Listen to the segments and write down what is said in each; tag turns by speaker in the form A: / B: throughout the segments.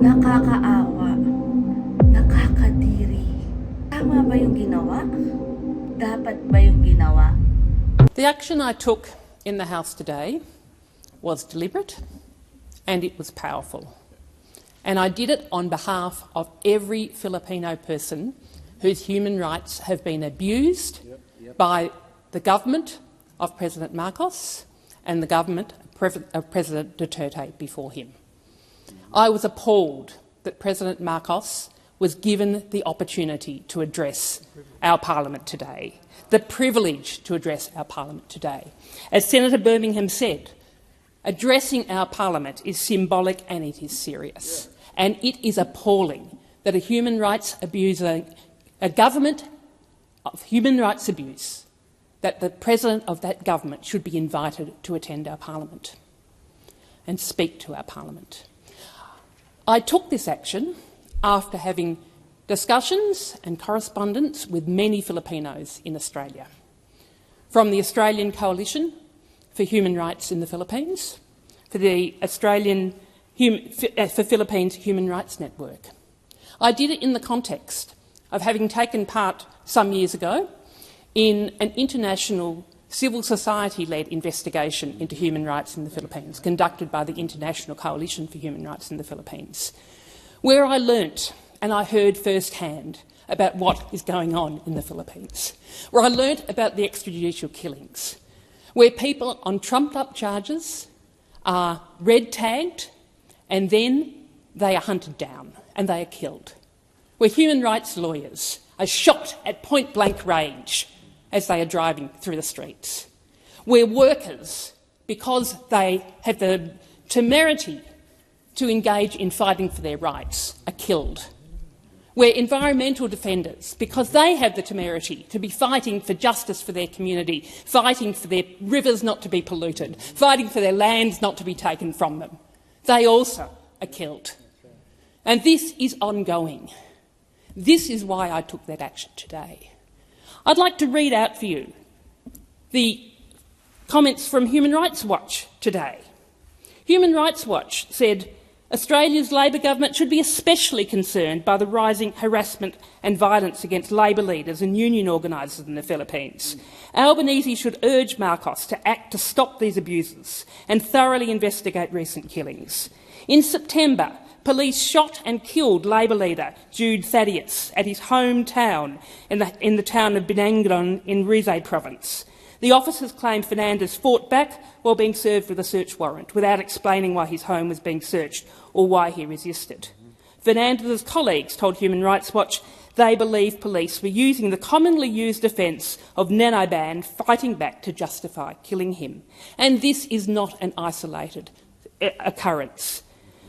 A: Nakakaawa, nakakadiri. Tama ba yung ginawa? Dapat ba yung ginawa?
B: The action I took in the House today was deliberate and it was powerful. And I did it on behalf of every Filipino person whose human rights have been abused by the government of President Marcos and the government of President Duterte before him. I was appalled that President Marcos was given the opportunity to address our parliament today, the privilege to address our parliament today. As Senator Birmingham said, addressing our parliament is symbolic and it is serious. And it is appalling that a human rights abuser, a government of human rights abuse, that the president of that government should be invited to attend our parliament and speak to our parliament. I took this action after having discussions and correspondence with many Filipinos in Australia, from the Australian Coalition for Human Rights in the Philippines, for the for Philippines Human Rights Network. I did it in the context of having taken part some years ago in an international civil society-led investigation into human rights in the Philippines, conducted by the International Coalition for Human Rights in the Philippines, where I learnt and I heard firsthand about what is going on in the Philippines, where I learnt about the extrajudicial killings, where people on trumped-up charges are red-tagged and then they are hunted down and they are killed, where human rights lawyers are shot at point-blank range as they are driving through the streets, where workers, because they have the temerity to engage in fighting for their rights, are killed, where environmental defenders, because they have the temerity to be fighting for justice for their community, fighting for their rivers not to be polluted, fighting for their lands not to be taken from them, they also are killed. And this is ongoing. This is why I took that action today. I'd like to read out for you the comments from Human Rights Watch today. Human Rights Watch said, Australia's Labor government should be especially concerned by the rising harassment and violence against Labor leaders and union organisers in the Philippines. Albanese should urge Marcos to act to stop these abuses and thoroughly investigate recent killings. In September, police shot and killed Labor leader Jude Thaddeus at his hometown in the town of Bayan in Rizal province. The officers claim Fernandez fought back while being served with a search warrant without explaining why his home was being searched or why he resisted. Fernandez's colleagues told Human Rights Watch they believe police were using the commonly used defence of Nanaban fighting back to justify killing him. And this is not an isolated occurrence.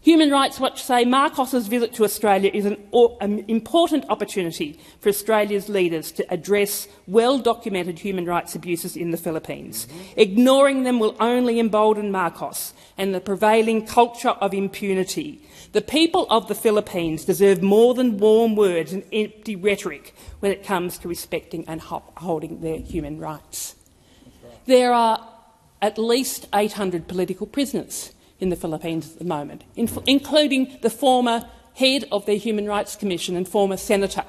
B: Human Rights Watch say Marcos's visit to Australia is an important opportunity for Australia's leaders to address well-documented human rights abuses in the Philippines. Ignoring them will only embolden Marcos and the prevailing culture of impunity. The people of the Philippines deserve more than warm words and empty rhetoric when it comes to respecting and upholding their human rights. There are at least 800 political prisoners in the Philippines at the moment, including the former head of the Human Rights Commission and former senator.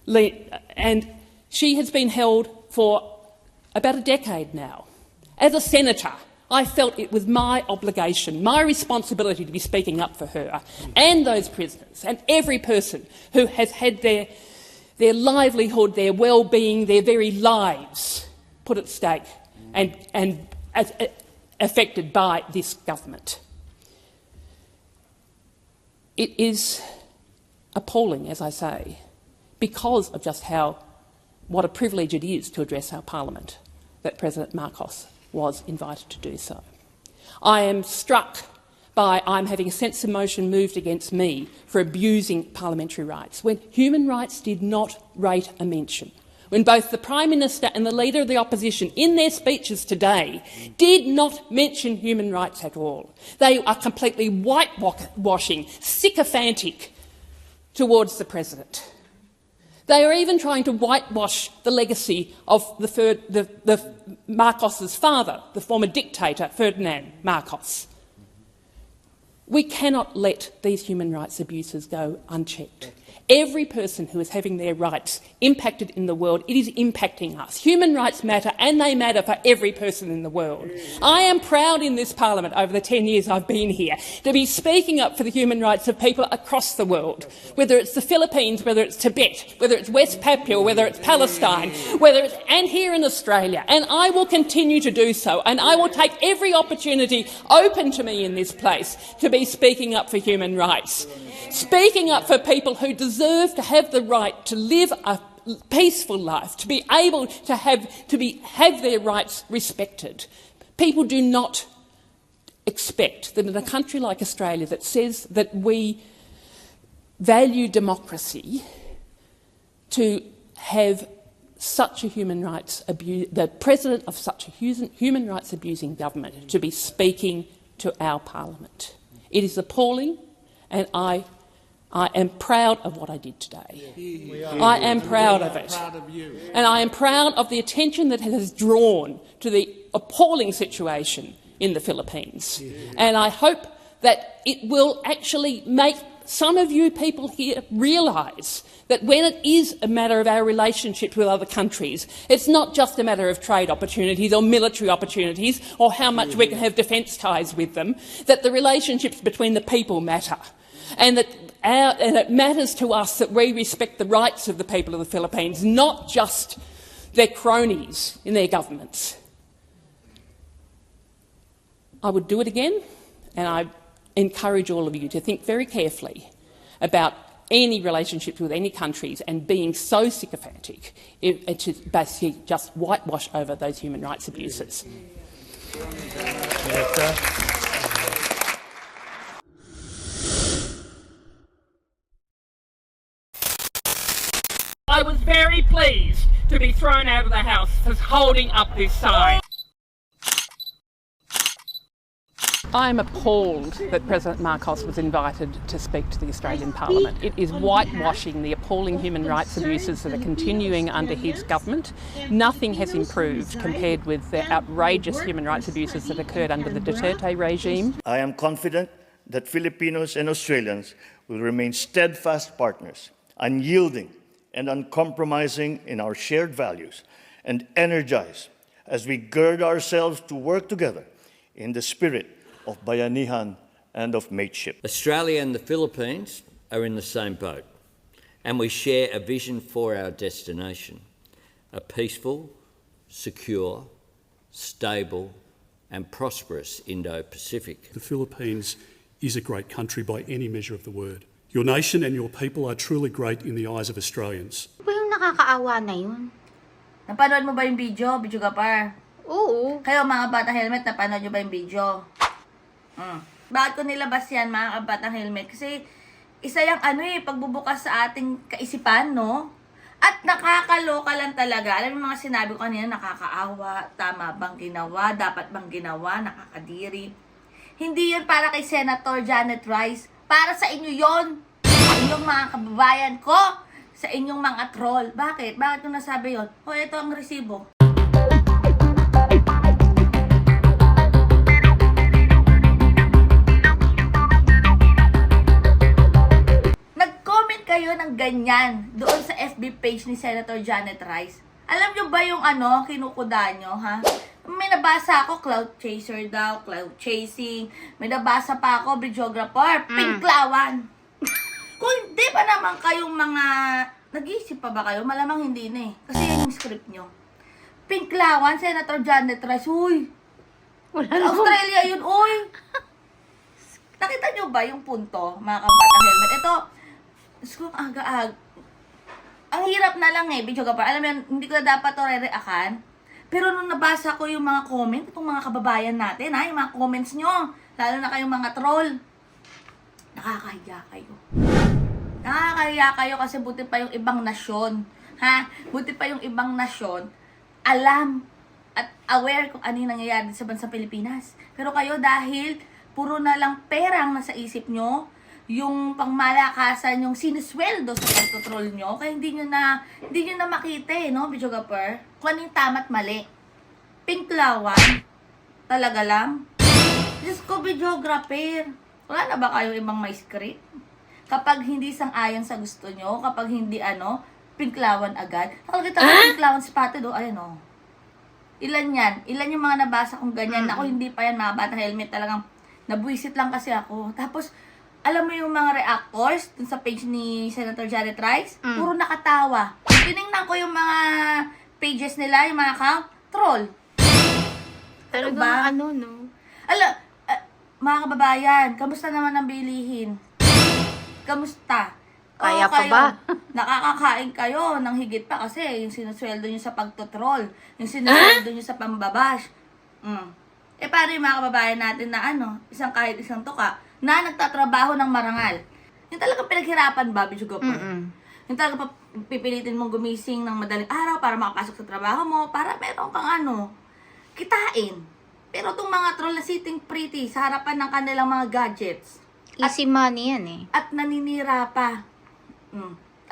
B: And she has been held for about a decade now. As a senator, I felt it was my obligation, my responsibility to be speaking up for her and those prisoners and every person who has had their livelihood, their well-being, their very lives put at stake and affected by this government. It is appalling, as I say, because of just what a privilege it is to address our parliament, that President Marcos was invited to do so. I am struck by I'm having a sense of motion moved against me for abusing parliamentary rights, when human rights did not rate a mention, when both the Prime Minister and the Leader of the Opposition in their speeches today did not mention human rights at all. They are completely whitewashing, sycophantic towards the President. They are even trying to whitewash the legacy of the Marcos's father, the former dictator Ferdinand Marcos. We cannot let these human rights abuses go unchecked. Every person who is having their rights impacted in the world, it is impacting us. Human rights matter, and they matter for every person in the world. I am proud in this parliament over the 10 years I've been here to be speaking up for the human rights of people across the world, whether it's the Philippines, whether it's Tibet, whether it's West Papua, whether it's Palestine, and here in Australia. And I will continue to do so, and I will take every opportunity open to me in this place to be speaking up for human rights, speaking up for people who deserve to have the right to live a peaceful life, to be able to have their rights respected. People do not expect that in a country like Australia that says that we value democracy to have such a human rights abuse, the president of such a human rights abusing government to be speaking to our parliament. It is appalling, and I am proud of what I did today. I am proud of it. And I am proud of the attention that it has drawn to the appalling situation in the Philippines. And I hope that it will actually make some of you people here realise that when it is a matter of our relationships with other countries, it's not just a matter of trade opportunities or military opportunities or how much we can have defence ties with them, that the relationships between the people matter. And that it matters to us that we respect the rights of the people of the Philippines, not just their cronies in their governments. I would do it again, and I encourage all of you to think very carefully about any relationships with any countries and being so sycophantic to basically just whitewash over those human rights abuses. I was very pleased to be thrown out of the House for holding up this sign. I am appalled that President Marcos was invited to speak to the Australian Parliament. It is whitewashing the appalling human rights abuses that are continuing under his government. Nothing has improved compared with the outrageous human rights abuses that occurred under the Duterte regime.
C: I am confident that Filipinos and Australians will remain steadfast partners, unyielding and uncompromising in our shared values, and energized as we gird ourselves to work together in the spirit of bayanihan and of mateship.
D: Australia and the Philippines are in the same boat, and we share a vision for our destination, a peaceful, secure, stable and prosperous Indo-Pacific.
E: The Philippines is a great country by any measure of the word. Your nation and your people are truly great in the eyes of Australians.
F: Ba yung nakakaawa na yun?
A: Napanood mo ba yung video, Gapar?
F: Oo.
A: Kayo mga batang helmet, napanood nyo ba yung video? Bakit ko nilabas yan, mga kabatang helmet? Kasi isa yung pagbubukas sa ating kaisipan, no? At nakakaloka lang talaga. Alam mo mga sinabi ko kanina, nakakaawa, tama bang ginawa, dapat bang ginawa, nakakadiri. Hindi yun para kay Senator Janet Rice. Para sa inyo yon, inyong mga kababayan ko, sa inyong mga troll. Bakit? Bakit ko nasabi yon? O, ito ang resibo. Nag-comment kayo ng ganyan doon sa FB page ni Senator Janet Rice. Alam nyo ba yung kinukuda nyo, ha? May nabasa ako, cloud chaser daw, cloud chasing. May nabasa pa ako, videographer, pinklawan. Kung hindi pa naman kayong mga, nag-iisip pa ba kayo? Malamang hindi na eh. Kasi yun yung script nyo. Pinklawan, Senator Janet Rice, uy. Wala Australia yun, uy. Nakita nyo ba yung punto, mga kabatang helmet? Ito, kung aga-ag. Ang hirap na lang eh, videographer. Alam mo yan, hindi ko na dapat to re-reakan. Pero nung nabasa ko yung mga comment, itong mga kababayan natin, yung mga comments nyo, lalo na kayong mga troll, nakakahiya kayo. Nakakahiya kayo kasi buti pa yung ibang nasyon, ha? Buti pa yung ibang nasyon, alam at aware kung ano yung nangyayari sa bansang Pilipinas. Pero kayo dahil puro na lang perang nasa isip nyo, yung pangmalakasan, yung sinisweldo sa pagtotroll nyo, kaya hindi nyo na makita no, videographer, kung ano yung tama't mali. Pinklawan, talaga lang. Diyos ko, videographer, Wala na ba kayo ibang may script? Kapag hindi sang-ayon sa gusto nyo, kapag hindi pinklawan agad. Nakakita ko pinklawan spotted, ayan Ilan yan? Ilan yung mga nabasa kong ganyan? Ako hindi pa yan, mga bata helmet talagang nabuisit lang kasi ako. Tapos, alam mo yung mga reactors dun sa page ni Senator Janet Rice? Puro nakatawa. Tinignan ko yung mga pages nila, yung mga account, troll.
F: Talagang
A: ba?
F: no?
A: Mga kababayan, kamusta naman ang bilihin? Kamusta?
F: Kaya
A: Oo,
F: pa
A: kayo,
F: ba?
A: Nakakakain kayo ng higit pa kasi yung sinusweldo nyo sa pagtotroll, yung sinusweldo nyo sa pambabash. Paano yung mga kababayan natin na kahit isang tuka, na nagtatrabaho ng marangal? Yung talagang pinaghirapan ba, Bijugo po? Yung talagang pipilitin mong gumising ng madaling araw para makapasok sa trabaho mo, para meron kang kitain. Pero itong mga troll na sitting pretty sa harapan ng kanilang mga gadgets,
F: Easy money yan eh.
A: at naninira pa.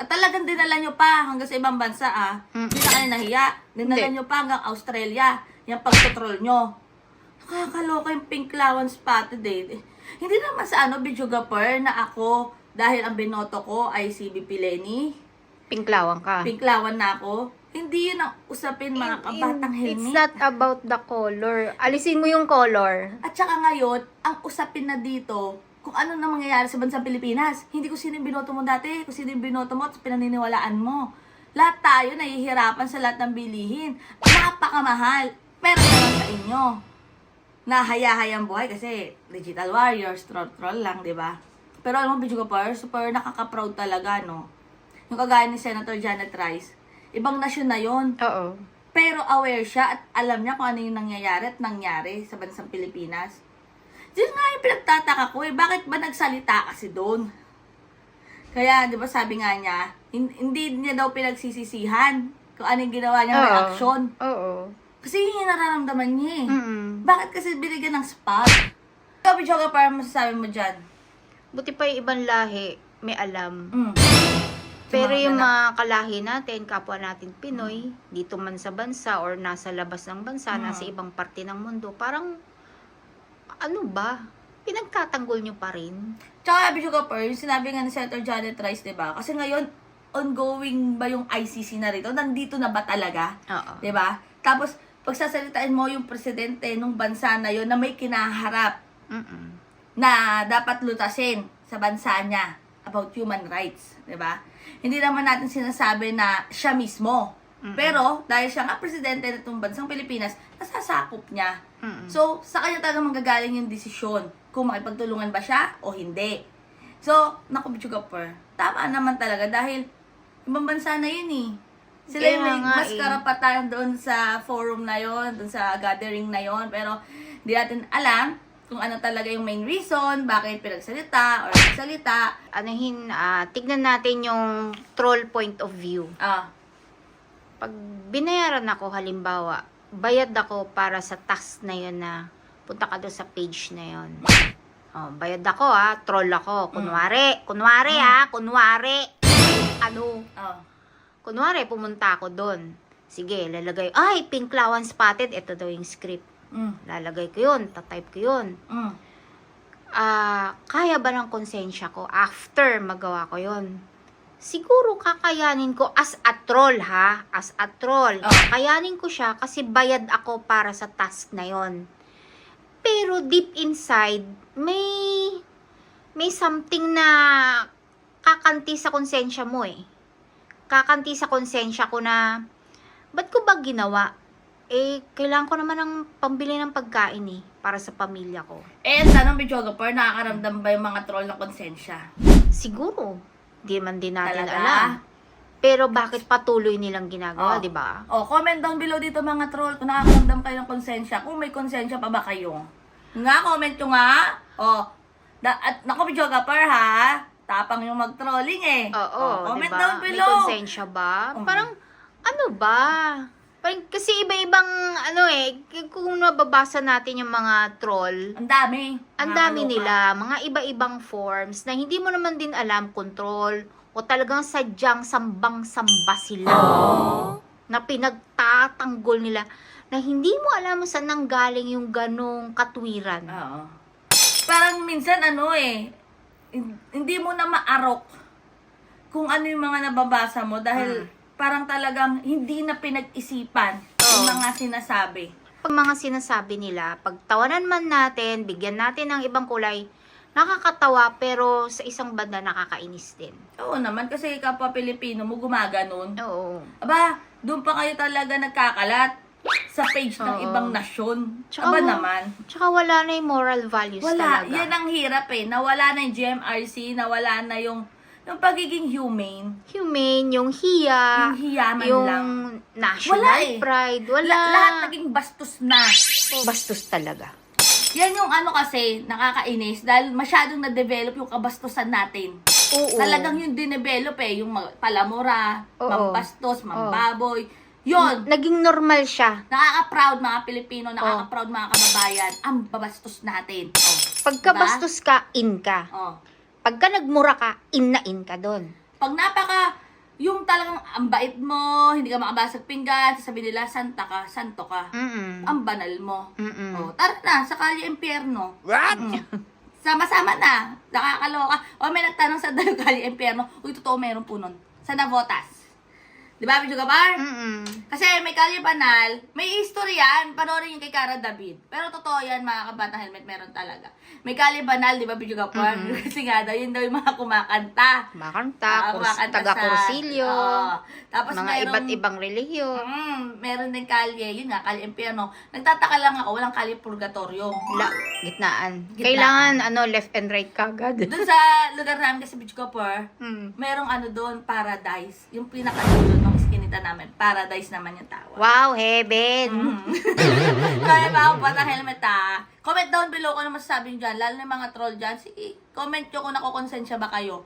A: At talagang dinala nyo pa hanggang sa ibang bansa Hindi na kayo nahiya. Dinala
F: Hindi.
A: nyo pa hanggang Australia. Yung pagtotrol nyo. Nakakaloka yung pinklawan spotted Hindi naman sa Bijugaper na ako, dahil ang binoto ko ay si BP Lenny,
F: Pinklawan ka.
A: pinklawan na ako. Hindi yun ang usapin, mga kabatang helmet.
F: It's not about the color. Alisin mo yung color.
A: At saka ngayon, ang usapin na dito, kung ano na mangyayari sa bansang Pilipinas. Hindi ko sino yung binoto mo dati, kung sino yung binoto mo at pinaniniwalaan mo. Lahat tayo nahihirapan sa lahat ng bilihin. Napakamahal. Pero naman sa inyo, nahaya-hayang buhay kasi digital warriors, troll lang, di ba? Pero alam mo, Bijugaper, super nakaka-proud talaga, no? Yung kagaya ni Senator Janet Rice, ibang nasyon na yon.
F: Oo.
A: Pero aware siya at alam niya kung ano yung nangyayari at nangyari sa bansang Pilipinas. Yun nga yung pinagtataka ko bakit ba nagsalita kasi doon? Kaya, di ba sabi nga niya, hindi niya daw pinagsisisihan kung ano yung ginawa niyang reaction.
F: Oo.
A: Kasi yun yung nararamdaman niya
F: Mm-mm.
A: Bakit kasi binigyan ng spot? Ikaw, Bijoga, parang masasabi mo dyan?
F: Buti pa yung ibang lahi, may alam.
A: Sa
F: Pero
A: mga
F: yung
A: ganap.
F: mga kalahi natin, kapwa natin Pinoy, dito man sa bansa or nasa labas ng bansa, nasa ibang parte ng mundo, parang, pinagtatanggol nyo pa rin.
A: Tsaka, Bijoga, yung sinabi nga ni Senator Janet Rice, diba? Kasi ngayon, ongoing ba yung ICC na rito? Nandito na ba talaga?
F: Oo.
A: Diba? Tapos, pagsasalitain mo yung presidente ng bansa na yon na may kinaharap na dapat lutasin sa bansa niya about human rights, 'di ba? Hindi naman natin sinasabi na siya mismo. Pero dahil siya nga presidente nitong bansang Pilipinas, nasasakop niya. So, sa kanya talaga manggagaling yung desisyon kung makipagtulungan ba siya o hindi. So, naku, Bijugaper, tama naman talaga dahil ibang bansa na yun Sila yung
F: Kaya
A: may
F: nga
A: mas karapatan doon sa forum na yon, doon sa gathering na yon, pero di natin alam kung ano talaga yung main reason, bakit pinagsalita or nagsalita.
F: Tignan natin yung troll point of view. Pag binayaran ako, halimbawa, bayad ako para sa task na yun na punta ka doon sa page na yun. Bayad ako troll ako. Kunwari. Kunwari, pumunta ako doon. Sige, lalagay, pinklawan spotted, ito daw yung script. Lalagay ko yun, tatype ko yun. Kaya ba ng konsensya ko after magawa ko yun? Siguro kakayanin ko as a troll as a troll. Kakayanin ko siya kasi bayad ako para sa task na yon. Pero deep inside, may something na kakanti sa konsensya mo Kakanti sa konsensya ko na, ba't ko ba ginawa? Kailangan ko naman ng pambili ng pagkain para sa pamilya ko.
A: Tanong, Bijogaper, nakakaramdam ba yung mga troll na konsensya?
F: Siguro. Di man din natin
A: Talaga?
F: alam. Pero bakit patuloy nilang ginagawa, di ba?
A: Comment down below dito mga troll kung nakakaramdam kayo ng konsensya. Kung may konsensya pa ba kayo? Comment nyo nga. At naku, Bijogaper tapang yung mag-trolling comment
F: diba?
A: down
F: May
A: below.
F: konsensya ba? Parang, ba? Parang, kasi iba-ibang, kung nababasa natin yung mga troll,
A: Ang dami.
F: ang dami nila, mga iba-ibang forms na hindi mo naman din alam control o talagang sadyang sambang-samba sila na pinagtatanggol nila na hindi mo alam saan nanggaling yung ganong katwiran.
A: parang minsan hindi mo na maarok kung ano yung mga nababasa mo dahil parang talagang hindi na pinag-isipan yung mga sinasabi.
F: Pag mga sinasabi nila, pagtawanan man natin, bigyan natin ng ibang kulay, nakakatawa pero sa isang banda nakakainis din.
A: Oo naman, kasi kapwa Pilipino mo gumaganon.
F: Oo.
A: Aba, doon pa kayo talaga nagkakalat sa page ng ibang nasyon. Aba naman.
F: Tsaka wala na yung moral values
A: Wala.
F: talaga.
A: Yan ang hirap Nawala na yung GMRC, nawala na yung pagiging humane.
F: Humane, yung hiya,
A: Yung hiya man
F: yung
A: lang.
F: national
A: Wala
F: pride, wala.
A: Lahat naging bastos na.
F: Bastos talaga.
A: Yan yung kasi, nakakainis dahil masyadong na-develop yung kabastusan natin.
F: Oo.
A: Talagang yung dinevelop yung palamura,
F: Oo.
A: mambastos, mambaboy. Yun.
F: Naging normal siya.
A: Nakaka-proud mga Pilipino, nakaka-proud mga kababayan, ang babastos natin.
F: Pagka
A: Diba?
F: bastos ka, in ka. Pagka nagmura ka, in na in ka doon.
A: Pag yung talagang ang bait mo, hindi ka makabasag pinggan, sasabihin nila, santa ka, santo ka. Ang banal mo. Tara na, sa kalye impyerno.
D: What?
A: Sama-sama na. Nakakaloka. May nagtanong sa dayo kalye impyerno. Uy, totoo meron po nun. Sa Navotas. Di ba, Video Gabar? Kasi may kalye banal, may history yan. Panoorin yung kay Cara David. Pero totoo yan, mga kabatang helmet, meron talaga. May kalye banal, di ba, Video Gabar? Kasi nga daw, yun daw yung mga kumakanta.
F: Kumakanta, taga-kursilyo,
A: Tapos
F: mga iba't ibang relihiyon.
A: Meron din kalye, yun nga, kalye impyerno. Nagtataka lang ako, walang kalye purgatorio.
F: Gitnaan. Kailangan, left and right kagad.
A: Doon sa lugar namin kasi Beach Copper, merong doon, paradise. Yung pinakadulo nung iskinita namin, paradise naman yung tawag.
F: Wow, heaven!
A: Kaya ba ako batang helmet Comment down below kung ano masasabi nyo dyan, lalo na yung mga troll dyan. Sige, comment nyo kung nakukonsensya ba kayo.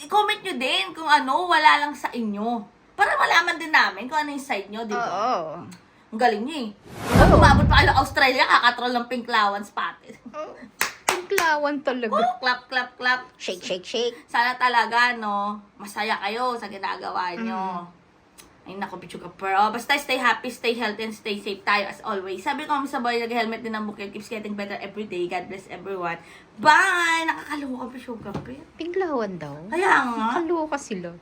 A: I-comment nyo din kung wala lang sa inyo. Para malaman din namin kung ano yung side nyo, di ba?
F: Oo.
A: Ang galing nyo Pag umabot pa kayo Australia, kakatroll ng Pinklawan spotted.
F: Pinklawan talaga.
A: Clap, clap, clap.
F: Shake, shake, shake.
A: Sana talaga, masaya kayo sa ginagawa nyo. Ay, naku, Pichu ka per. Basta stay happy, stay healthy, and stay safe tayo as always. Sabi ko kami sa boy, nag-helmet din ang bukid. Keeps getting better every day. God bless everyone. Bye! Nakakaloka, Pichu ka per.
F: Pinklawan daw.
A: Kaya nga.
F: Nakaloka sila.